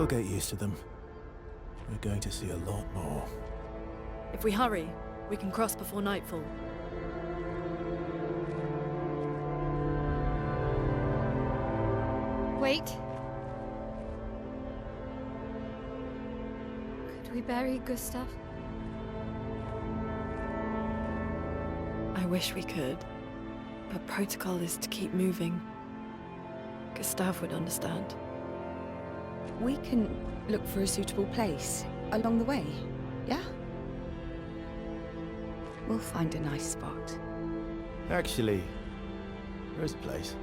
get used to them. We're going to see a lot more. If we hurry, we can cross before nightfall. Wait. Could we bury Gustav? I wish we could, but protocol is to keep moving. Gustav would understand. We can look for a suitable place along the way, yeah? We'll find a nice spot. Actually, there is a place.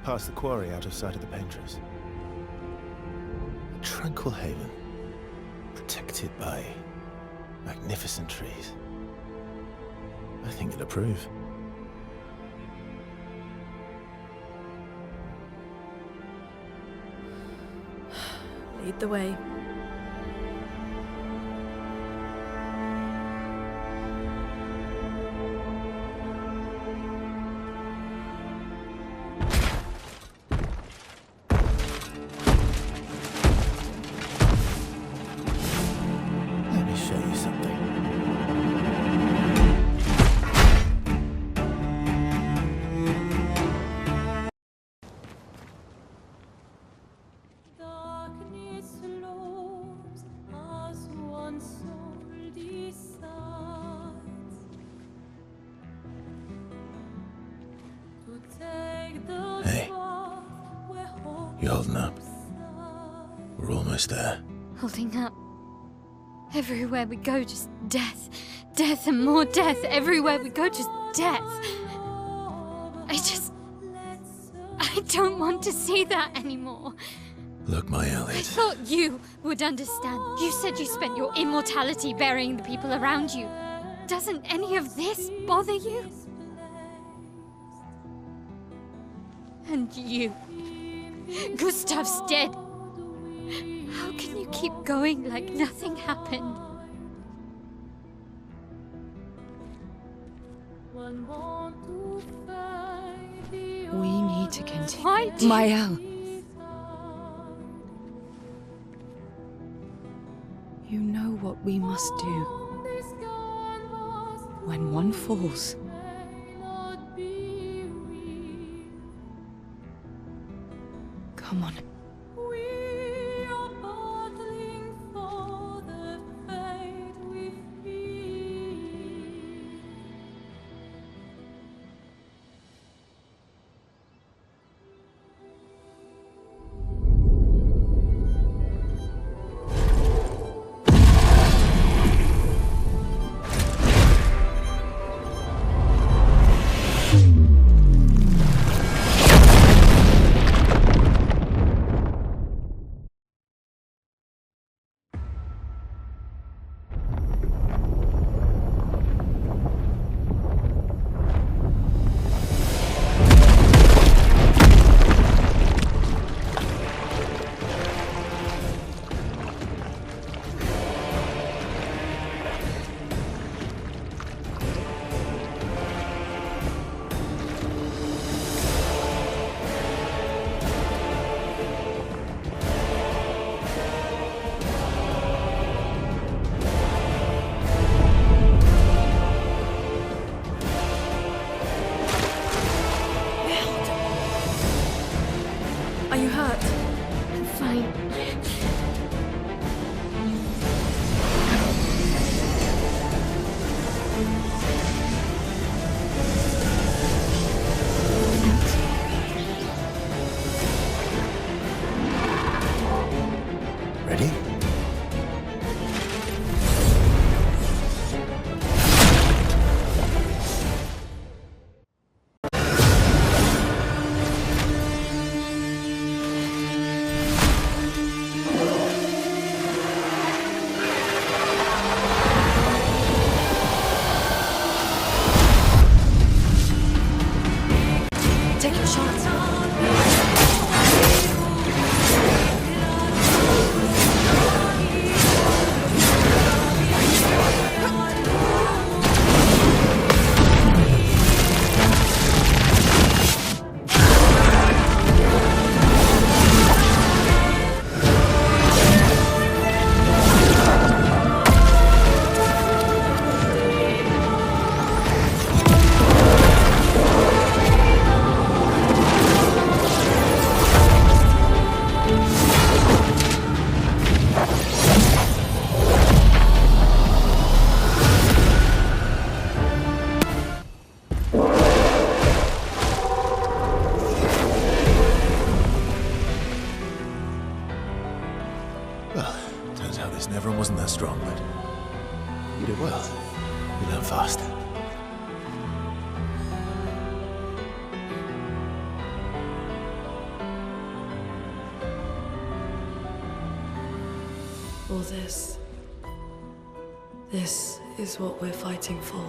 Past the quarry, out of sight of the painters. A tranquil haven, protected by magnificent trees. I think you'll approve. Lead the way. Let me show you something. Hey, you holding up? We're almost there. Holding up. Everywhere we go, just death. Death and more death. Everywhere we go, just death. I don't want to see that anymore. Look, my I Elliot. thought you would understand. You said you spent your immortality burying the people around you. Doesn't any of this bother you? And you. Gustav's dead. How can you keep going like nothing happened? We need to continue. Why do Mael. You know what we must do. When one falls, come on. Well, turns out this Neveron wasn't that strong, but you did well. You learn fast. All this. This is what we're fighting for.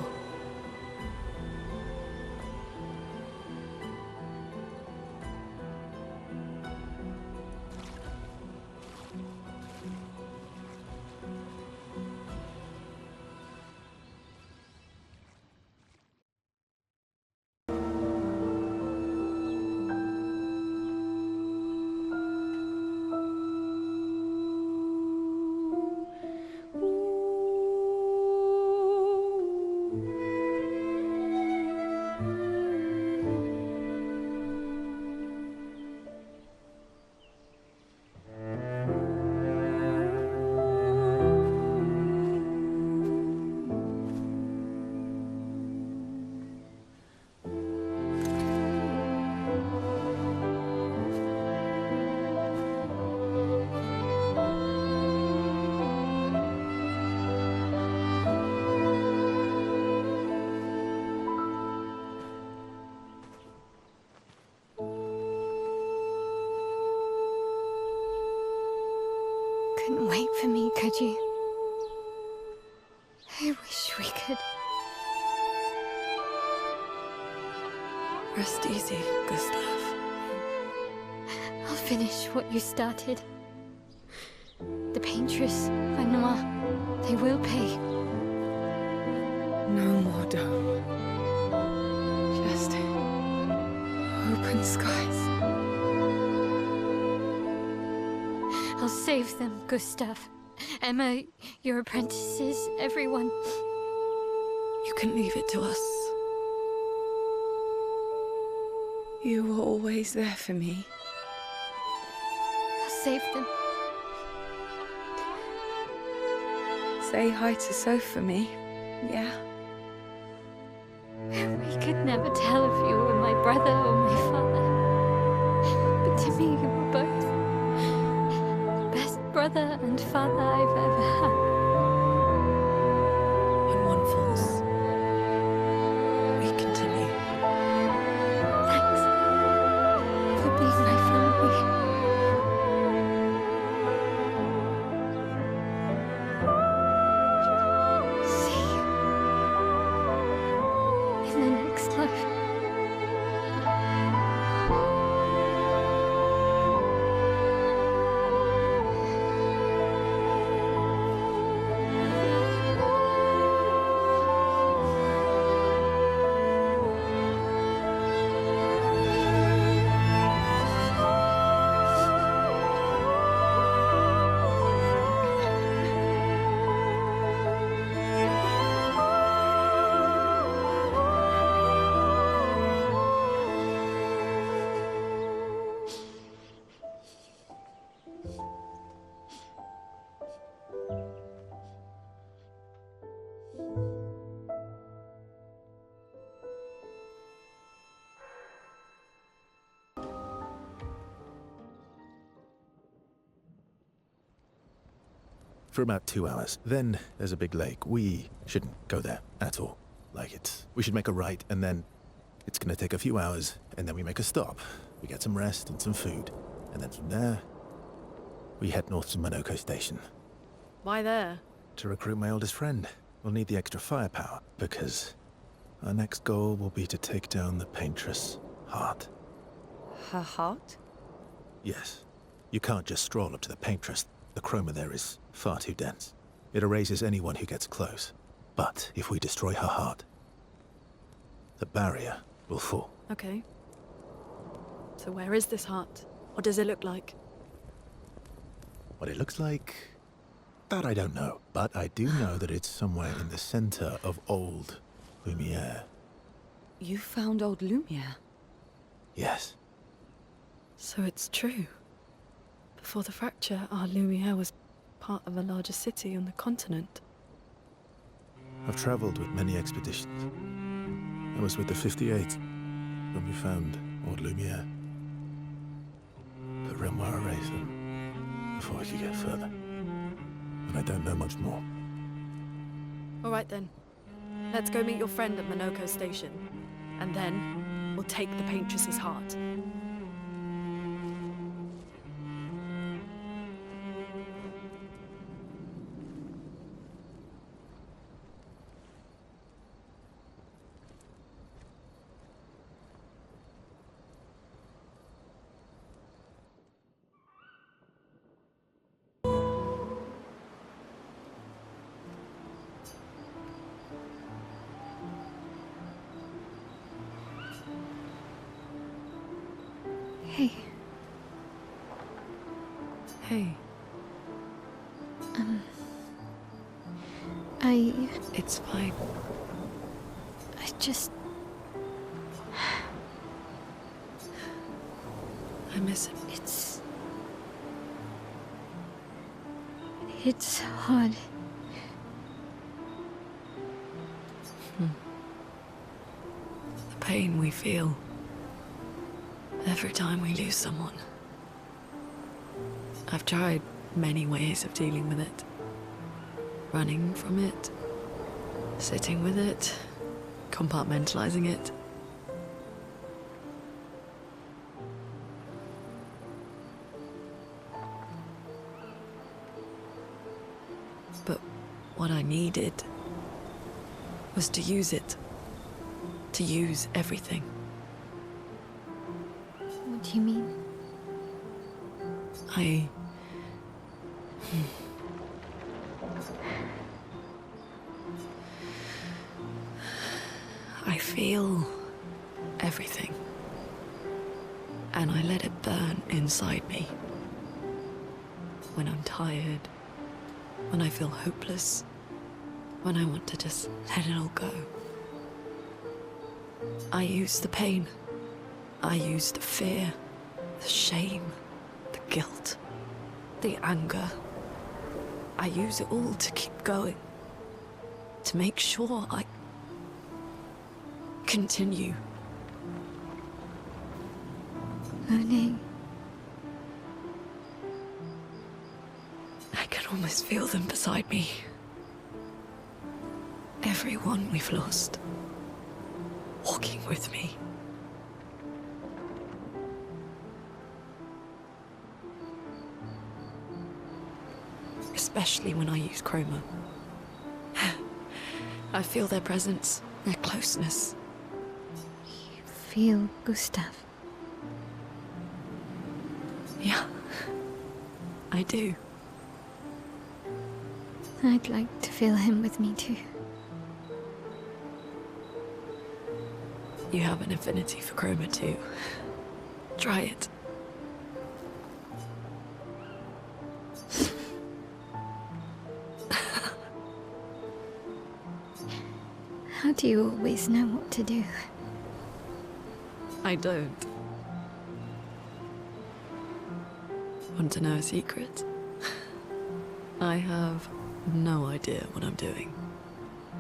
Couldn't wait for me, could you? I wish we could. Rest easy, Gustav. I'll finish what you started. The paintress, Renoir, they will pay. No more dome. Just open skies. I'll save them, Gustav. Emma, your apprentices, everyone. You can leave it to us. You were always there for me. I'll save them. Say hi to Soph for me, yeah? We could never tell if you were my brother or my father. But to me, you were both. Best brother and father I've ever had. When one falls, we continue. Thanks for being my family. See you in the next life. For about 2 hours. Then there's a big lake. We shouldn't go there at all. We should make a right, and then it's gonna take a few hours, and then we make a stop. We get some rest and some food. And then from there, we head north to Monoko Station. Why there? To recruit my oldest friend. We'll need the extra firepower, because our next goal will be to take down the paintress' heart. Her heart? Yes. You can't just stroll up to the paintress. The chroma there is far too dense. It erases anyone who gets close. But if we destroy her heart, the barrier will fall. Okay. So where is this heart? What does it look like? What it looks like, that I don't know. But I do know that it's somewhere in the center of old Lumiere. You found old Lumiere? Yes. So it's true. Before the fracture, our Lumiere was part of a larger city on the continent. I've traveled with many expeditions. I was with the 58th when we found old Lumiere. But Renoir erased them before we could get further. I don't know much more. All right then. Let's go meet your friend at Minoko Station. And then, we'll take the Paintress's heart. Hey, Hey, it's fine. I just... I miss him. It's hard. The pain we feel every time we lose someone. I've tried many ways of dealing with it. Running from it, sitting with it, compartmentalizing it. But what I needed was to use it. To use everything. What do you mean? I feel everything. And I let it burn inside me. When I'm tired, when I feel hopeless, when I want to just let it all go. I use the pain. I use the fear, the shame, the guilt, the anger. I use it all to keep going. To make sure I continue. Moaning. I can almost feel them beside me. Everyone we've lost. Walking with me. Especially when I use chroma. I feel their presence, their closeness. You feel Gustav. Yeah, I do. I'd like to feel him with me too. You have an affinity for chroma too. Try it. How do you always know what to do? I don't. Want to know a secret? I have no idea what I'm doing.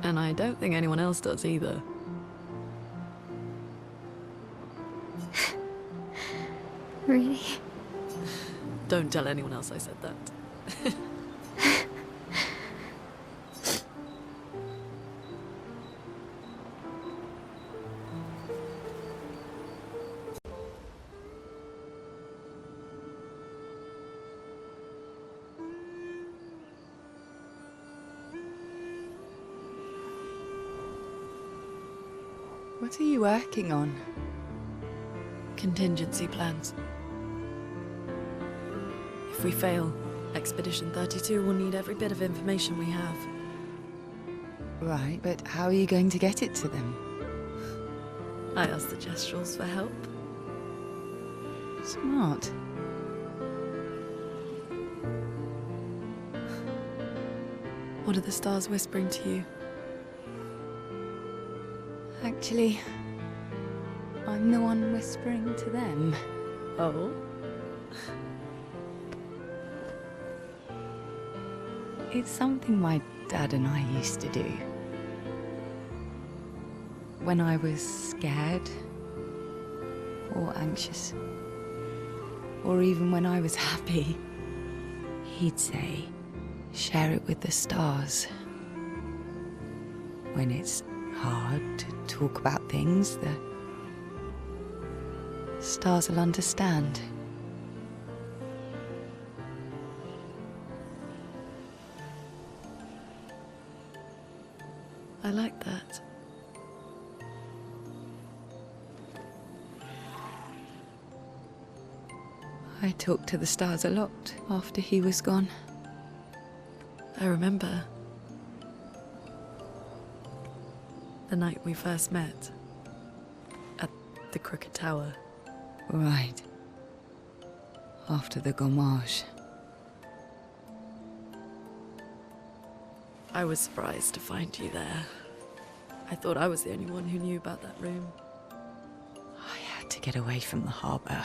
And I don't think anyone else does either. Really? Don't tell anyone else I said that. What are you working on? Contingency plans. If we fail, Expedition 32 will need every bit of information we have. Right, but how are you going to get it to them? I asked the Gestrals for help. Smart. What are the stars whispering to you? Actually, I'm the one whispering to them. Oh? It's something my dad and I used to do. When I was scared, or anxious, or even when I was happy, he'd say, share it with the stars. When it's hard to talk about things, the stars will understand. I like that. I talked to the stars a lot after he was gone. I remember the night we first met at the Crooked Tower. Right. After the gommage. I was surprised to find you there. I thought I was the only one who knew about that room. I had to get away from the harbour.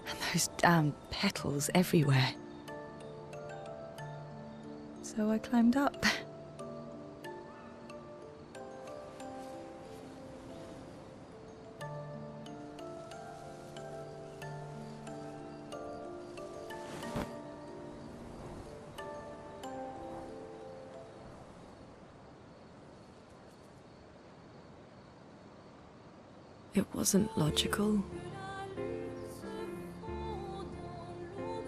And those damn petals everywhere. So I climbed up. It wasn't logical,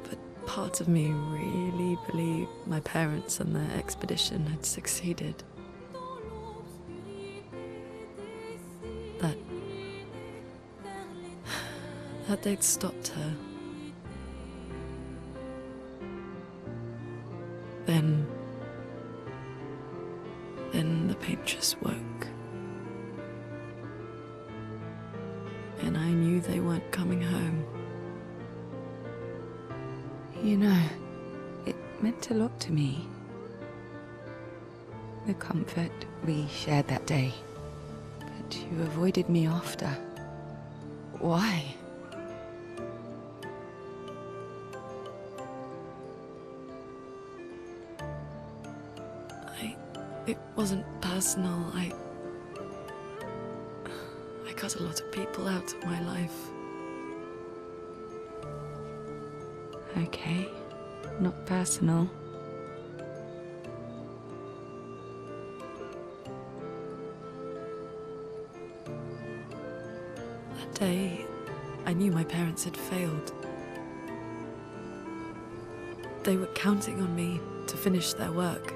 but part of me really believed my parents and their expedition had succeeded. That they'd stopped her. Then the painters woke. And I knew they weren't coming home. You know, it meant a lot to me. The comfort we shared that day. But you avoided me after. Why? It wasn't personal. I cut a lot of people out of my life. Okay, not personal. That day, I knew my parents had failed. They were counting on me to finish their work.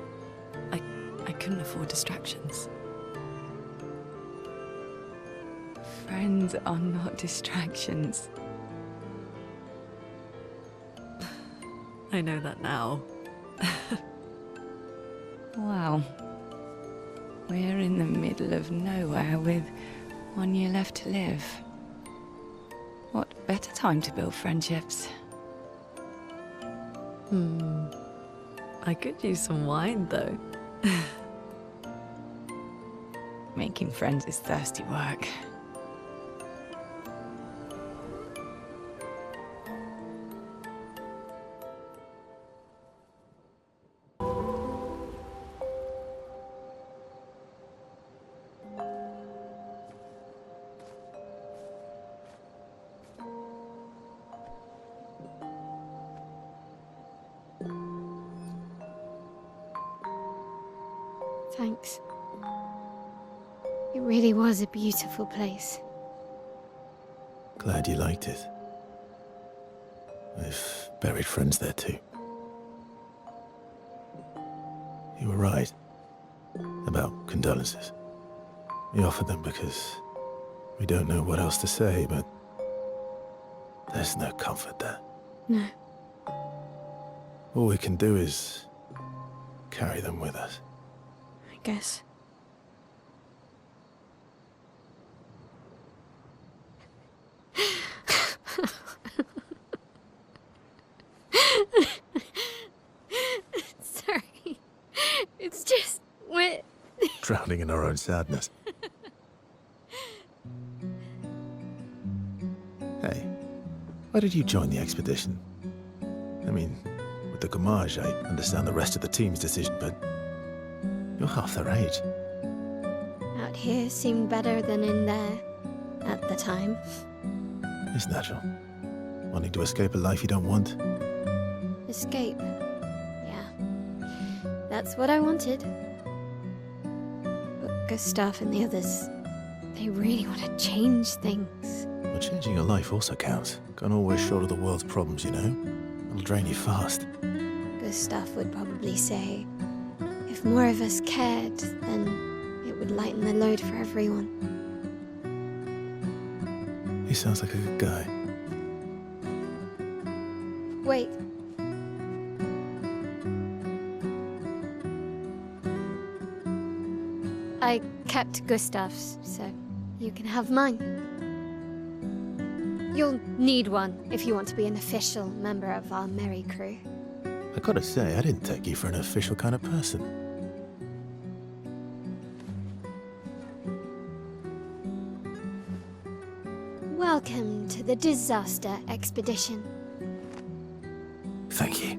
I couldn't afford distractions. Friends are not distractions. I know that now. Wow. We're in the middle of nowhere with 1 year left to live. What better time to build friendships? I could use some wine, though. Making friends is thirsty work. Thanks. It really was a beautiful place. Glad you liked it. I've buried friends there too. You were right about condolences. We offered them because we don't know what else to say, but there's no comfort there. No. All we can do is carry them with us. I guess. Sorry. It's just we're Drowning in our own sadness. Hey, why did you join the expedition? I mean, with the gommage, I understand the rest of the team's decision, but you're half their age. out here seemed better than in there at the time. It's natural. Wanting to escape a life you don't want. Escape. Yeah. That's what I wanted. But Gustav and the others, they really want to change things. Well, changing your life also counts. Can't always shoulder the world's problems, you know? It'll drain you fast. Gustav would probably say, if more of us cared, then it would lighten the load for everyone. He sounds like a good guy. Wait. I kept Gustav's, so you can have mine. You'll need one if you want to be an official member of our merry crew. I gotta say, I didn't take you for an official kind of person. Welcome to the Disaster Expedition. Thank you.